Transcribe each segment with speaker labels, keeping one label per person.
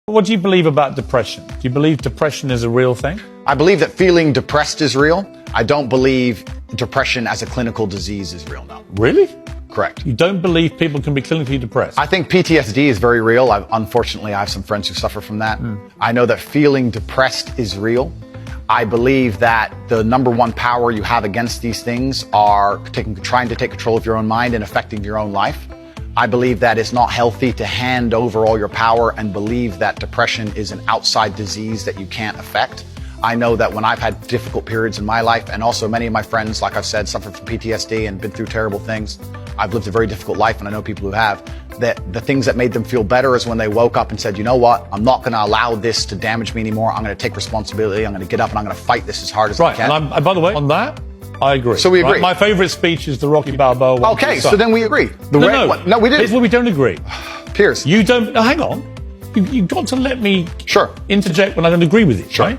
Speaker 1: What do you believe about depression? Do you believe depression is a real thing?
Speaker 2: I believe that feeling depressed is real. I don't believe depression as a clinical disease is real, no.
Speaker 1: Really?
Speaker 2: Correct.
Speaker 1: You don't believe people can be clinically depressed?
Speaker 2: I think PTSD is very real. Unfortunately, I have some friends who suffer from that. I know that feeling depressed is real. I believe that the number one power you have against these things are trying to take control of your own mind and affecting your own life. I believe that it's not healthy to hand over all your power and believe that depression is an outside disease that you can't affect. I know that when I've had difficult periods in my life, and also many of my friends, like I've said, suffered from PTSD and been through terrible things. I've lived a very difficult life, and I know people who have, that the things that made them feel better is when they woke up and said, you know what, I'm not going to allow this to damage me anymore. I'm going to take responsibility. I'm going to get up and I'm going to fight this as hard as I can.
Speaker 1: Right, and by the way, on that, I agree.
Speaker 2: So we agree.
Speaker 1: Right? My favorite speech is the Rocky Balboa one.
Speaker 2: Okay, so then we agree.
Speaker 1: No,
Speaker 2: we didn't.
Speaker 1: Here's where we don't agree.
Speaker 2: Piers.
Speaker 1: You don't, hang on. You've got to let me interject when I don't agree with you, right?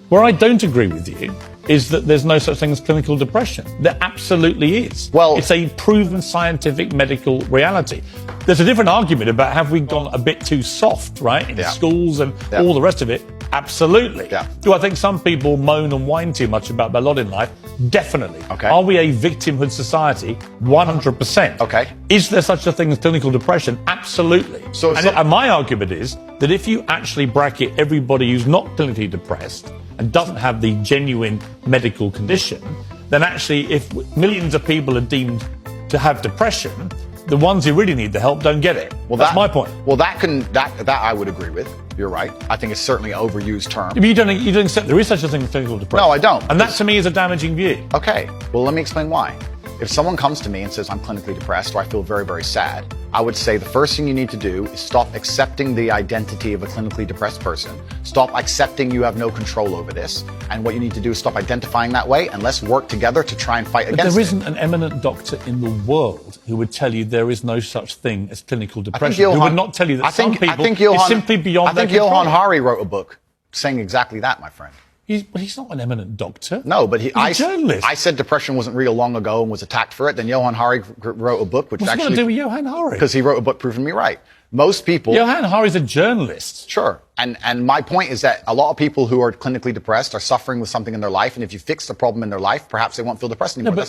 Speaker 1: Where I don't agree with you is that there's no such thing as clinical depression. There absolutely is.
Speaker 2: Well,
Speaker 1: it's a proven scientific medical reality. There's a different argument about have we gone a bit too soft, right, in schools and all the rest of it. Absolutely. Do I think some people moan and whine too much about their lot in life? Definitely.
Speaker 2: Okay.
Speaker 1: Are we a victimhood society? 100%.
Speaker 2: Okay.
Speaker 1: Is there such a thing as clinical depression? Absolutely. And my argument is that if you actually bracket everybody who's not clinically depressed and doesn't have the genuine medical condition, then actually if millions of people are deemed to have depression, the ones who really need the help don't get it. Well, that's my point.
Speaker 2: Well, that I would agree with. You're right. I think it's certainly an overused term.
Speaker 1: But you don't accept there is such a thing as clinical depression.
Speaker 2: No, I don't.
Speaker 1: And that to me is a damaging view.
Speaker 2: Okay. Well, let me explain why. If someone comes to me and says I'm clinically depressed or I feel very, very sad, I would say the first thing you need to do is stop accepting the identity of a clinically depressed person. Stop accepting you have no control over this. And what you need to do is stop identifying that way, and let's work together to try and fight against it.
Speaker 1: But there isn't an eminent doctor in the world who would tell you there is no such thing as clinical depression. Who would not tell you that some people it's simply beyond their control.
Speaker 2: Johann Hari wrote a book saying exactly that, my friend.
Speaker 1: He's not an eminent doctor.
Speaker 2: No, but
Speaker 1: he's a journalist.
Speaker 2: I said depression wasn't real long ago and was attacked for it. Then Johann Hari wrote a book which
Speaker 1: What's
Speaker 2: actually...
Speaker 1: What's it got to do with Johann Hari?
Speaker 2: Because he wrote a book proving me right. Most people...
Speaker 1: Johann Hari's a journalist.
Speaker 2: Sure. And my point is that a lot of people who are clinically depressed are suffering with something in their life. And if you fix the problem in their life, perhaps they won't feel depressed anymore.
Speaker 1: No,